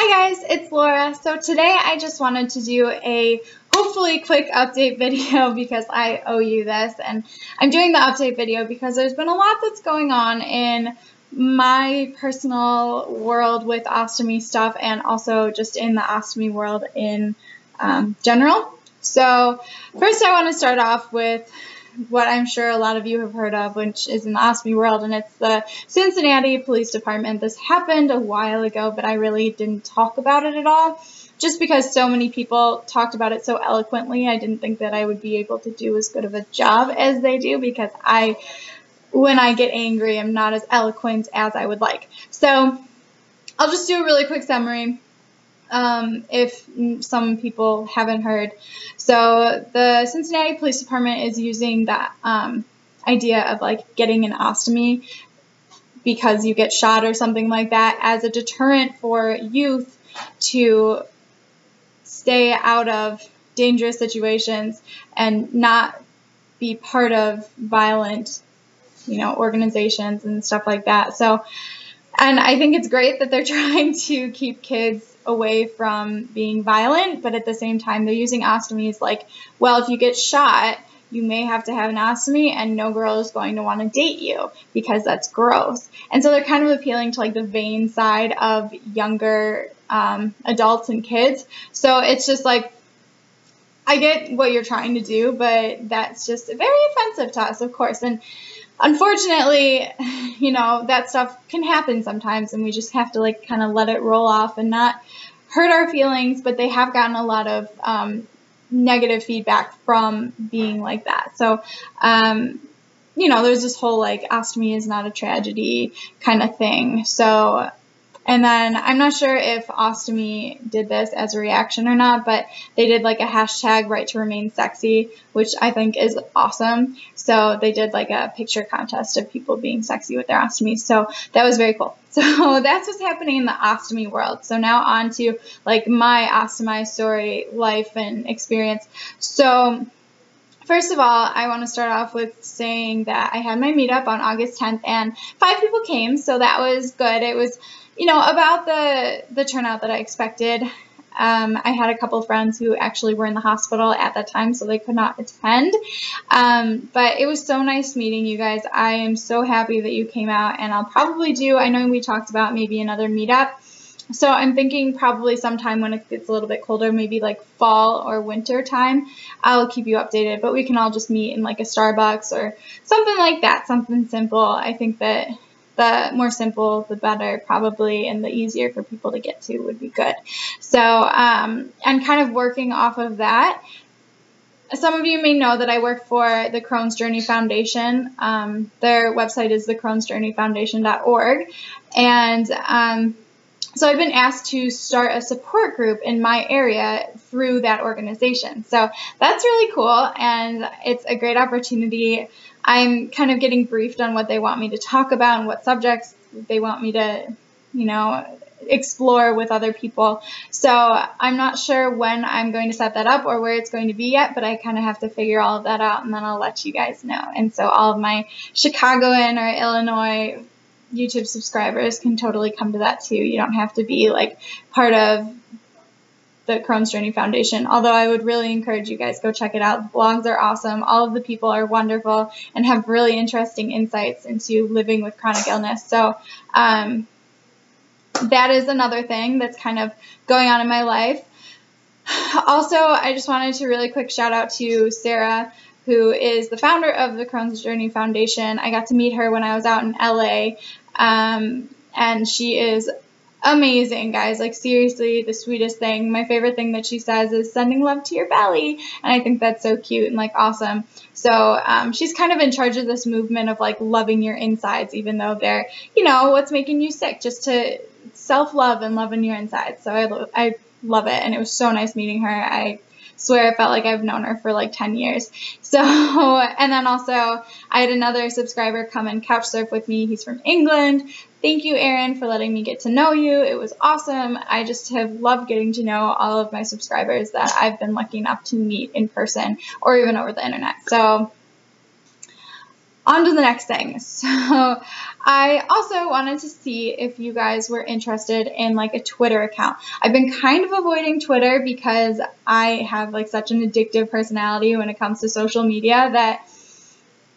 Hi guys, it's Laura. So today I just wanted to do a hopefully quick update video because I owe you this, and I'm doing the update video because there's been a lot that's going on in my personal world with ostomy stuff and also just in the ostomy world in general. So first I want to start off with what I'm sure a lot of you have heard of, which is in the ostomy world, and it's the Cincinnati Police Department. This happened a while ago, but I really didn't talk about it at all, just because so many people talked about it so eloquently. I didn't think that I would be able to do as good of a job as they do, because when I get angry, I'm not as eloquent as I would like. So I'll just do a really quick summary. If some people haven't heard. So the Cincinnati Police Department is using that idea of like getting an ostomy because you get shot or something like that as a deterrent for youth to stay out of dangerous situations and not be part of violent, organizations and stuff like that. So, and I think it's great that they're trying to keep kids away from being violent, but at the same time they're using ostomies like, well, if you get shot, you may have to have an ostomy and no girl is going to want to date you because that's gross. And so they're kind of appealing to like the vain side of younger adults and kids. So it's just like, I get what you're trying to do, but that's just very offensive to us, of course. And unfortunately, that stuff can happen sometimes, and we just have to like kind of let it roll off and not hurt our feelings. But they have gotten a lot of negative feedback from being like that. So, there's this whole like ostomy is not a tragedy kind of thing. So, and then I'm not sure if Ostomy did this as a reaction or not, but they did like a hashtag right to remain sexy, which I think is awesome. So they did like a picture contest of people being sexy with their ostomies. So that was very cool. So that's what's happening in the ostomy world. So now on to like my Ostomystory life and experience. So first of all, I want to start off with saying that I had my meetup on August 10th and 5 people came. So that was good. It was about the turnout that I expected. I had a couple of friends who actually were in the hospital at that time, so they could not attend. But it was so nice meeting you guys. I am so happy that you came out, and I'll probably I know we talked about maybe another meetup. So I'm thinking probably sometime when it gets a little bit colder, maybe like fall or winter time, I'll keep you updated. But we can all just meet in like a Starbucks or something like that, something simple. I think that the more simple, the better, probably, and the easier for people to get to would be good. So, and kind of working off of that, some of you may know that I work for the Crohn's Journey Foundation. Their website is thecrohnsjourneyfoundation.org, and so I've been asked to start a support group in my area through that organization. So that's really cool, and it's a great opportunity. I'm kind of getting briefed on what they want me to talk about and what subjects they want me to, explore with other people. So I'm not sure when I'm going to set that up or where it's going to be yet, but I kind of have to figure all of that out, and then I'll let you guys know. And so all of my Chicagoan or Illinois YouTube subscribers can totally come to that too. You don't have to be like part of the Crohn's Journey Foundation, although I would really encourage you guys go check it out. The blogs are awesome. All of the people are wonderful and have really interesting insights into living with chronic illness. So that is another thing that's kind of going on in my life. Also, I just wanted to really quick shout out to Sarah, who is the founder of the Crohn's Journey Foundation. I got to meet her when I was out in LA, and she is amazing, guys. Like, seriously, the sweetest thing. My favorite thing that she says is sending love to your belly, and I think that's so cute and like awesome. So she's kind of in charge of this movement of like loving your insides, even though they're, what's making you sick, just to self-love and love in your insides. So I love it, and it was so nice meeting her. I swear I felt like I've known her for like 10 years. So, and then also I had another subscriber come and couch surf with me. He's from England. Thank you, Aaron, for letting me get to know you. It was awesome. I just have loved getting to know all of my subscribers that I've been lucky enough to meet in person or even over the internet. So on to the next thing. So I also wanted to see if you guys were interested in like a Twitter account. I've been kind of avoiding Twitter because I have like such an addictive personality when it comes to social media that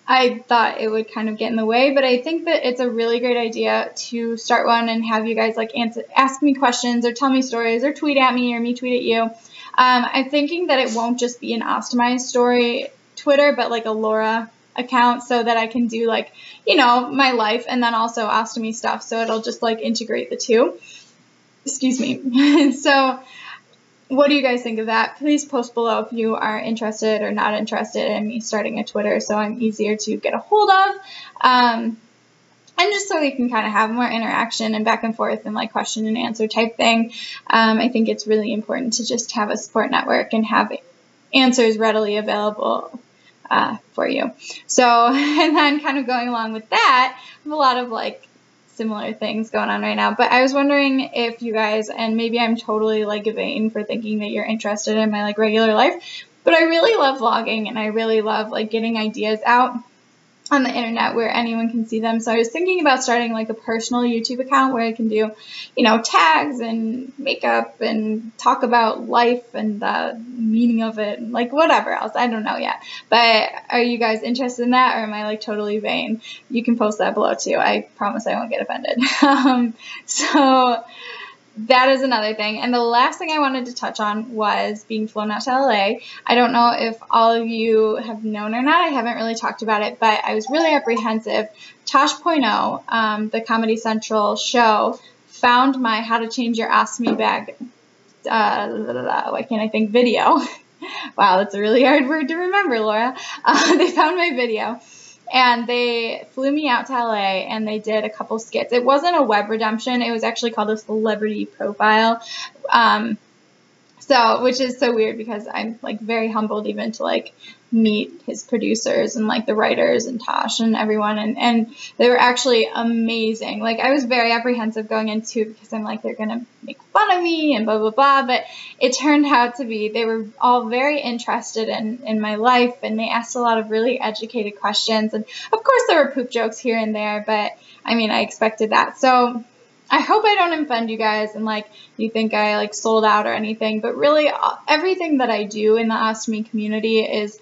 I thought it would kind of get in the way, but I think that it's a really great idea to start one and have you guys like ask me questions or tell me stories or tweet at me or me tweet at you. I'm thinking that it won't just be an Ostomystory Twitter, but like a Laura account, so that I can do like, you know, my life and then also ostomy stuff. So it'll just like integrate the two. Excuse me. So what do you guys think of that? Please post below if you are interested or not interested in me starting a Twitter so I'm easier to get a hold of. And just so we can kind of have more interaction and back and forth and like question and answer type thing. I think it's really important to just have a support network and have answers readily available for you. So, and then kind of going along with that, I have a lot of like similar things going on right now, but I was wondering if you guys, and maybe I'm totally like vain for thinking that you're interested in my like regular life, but I really love vlogging and I really love like getting ideas out on the internet where anyone can see them. So I was thinking about starting like a personal YouTube account where I can do, you know, tags and makeup and talk about life and the meaning of it and like whatever else. I don't know yet. But are you guys interested in that, or am I like totally vain? You can post that below too. I promise I won't get offended. So that is another thing. And the last thing I wanted to touch on was being flown out to LA. I don't know if all of you have known or not. I haven't really talked about it, but I was really apprehensive. Tosh.0, the Comedy Central show, found my How to Change Your Ostomy Bag, why can't I think, video. Wow, that's a really hard word to remember, Laura. They found my video. And they flew me out to LA and they did a couple skits. It wasn't a web redemption. It was actually called a celebrity profile. So, which is so weird because I'm like very humbled even to like meet his producers and like the writers and Tosh and everyone. And they were actually amazing. Like I was very apprehensive going into it because I'm like, they're going to make fun of me and blah, blah, blah. But it turned out to be, they were all very interested in my life and they asked a lot of really educated questions. And of course there were poop jokes here and there, but I mean, I expected that. So I hope I don't offend you guys and like you think I like sold out or anything, but really everything that I do in the ostomy community is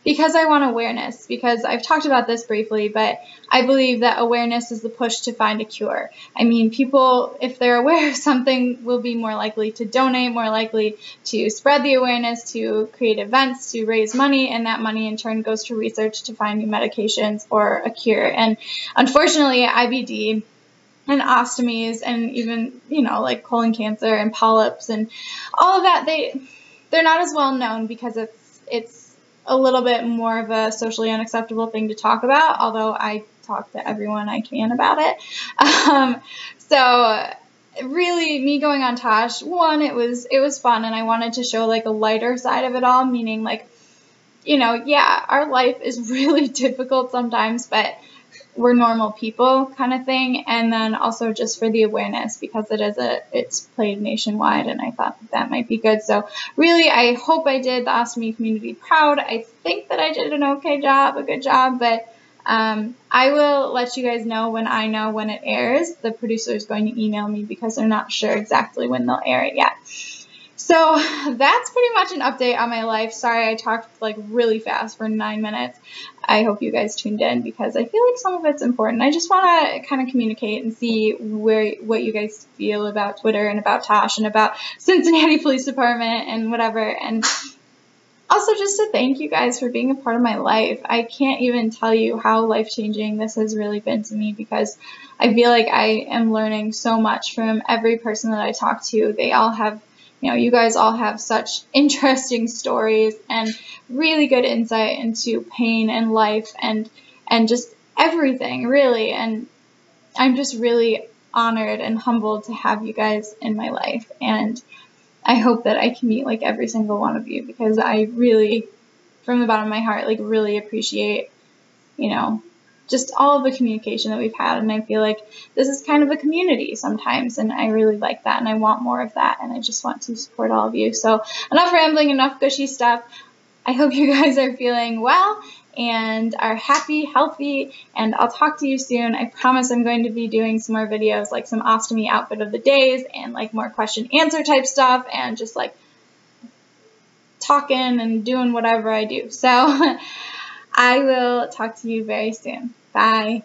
because I want awareness, because I've talked about this briefly, but I believe that awareness is the push to find a cure. I mean, people, if they're aware of something, will be more likely to donate, more likely to spread the awareness, to create events, to raise money, and that money in turn goes to research to find new medications or a cure. And unfortunately, IBD and ostomies and even, you know, like colon cancer and polyps and all of that, they're not as well known because it's a little bit more of a socially unacceptable thing to talk about, although I talk to everyone I can about it. So really me going on Tosh, one, it was fun and I wanted to show like a lighter side of it all, meaning like, you know, yeah, our life is really difficult sometimes, but we're normal people kind of thing. And then also just for the awareness because it's played nationwide and I thought that might be good. So really, I hope I did the ostomy community proud. I think that I did a good job, but I will let you guys know when I know when it airs. The producer is going to email me because they're not sure exactly when they'll air it yet. So that's pretty much an update on my life. Sorry, I talked like really fast for 9 minutes. I hope you guys tuned in because I feel like some of it's important. I just want to kind of communicate and see what you guys feel about Twitter and about Tosh and about Cincinnati Police Department and whatever. And also just to thank you guys for being a part of my life. I can't even tell you how life-changing this has really been to me because I feel like I am learning so much from every person that I talk to. They all have, you know, you guys all have such interesting stories and really good insight into pain and life and just everything, really. And I'm just really honored and humbled to have you guys in my life. And I hope that I can meet like every single one of you because I really, from the bottom of my heart, like really appreciate, you know, just all of the communication that we've had, and I feel like this is kind of a community sometimes, and I really like that, and I want more of that, and I just want to support all of you. So enough rambling, enough gushy stuff. I hope you guys are feeling well, and are happy, healthy, and I'll talk to you soon. I promise I'm going to be doing some more videos, like some ostomy outfit of the days and like more question answer type stuff and just like talking and doing whatever I do. So I will talk to you very soon. Bye.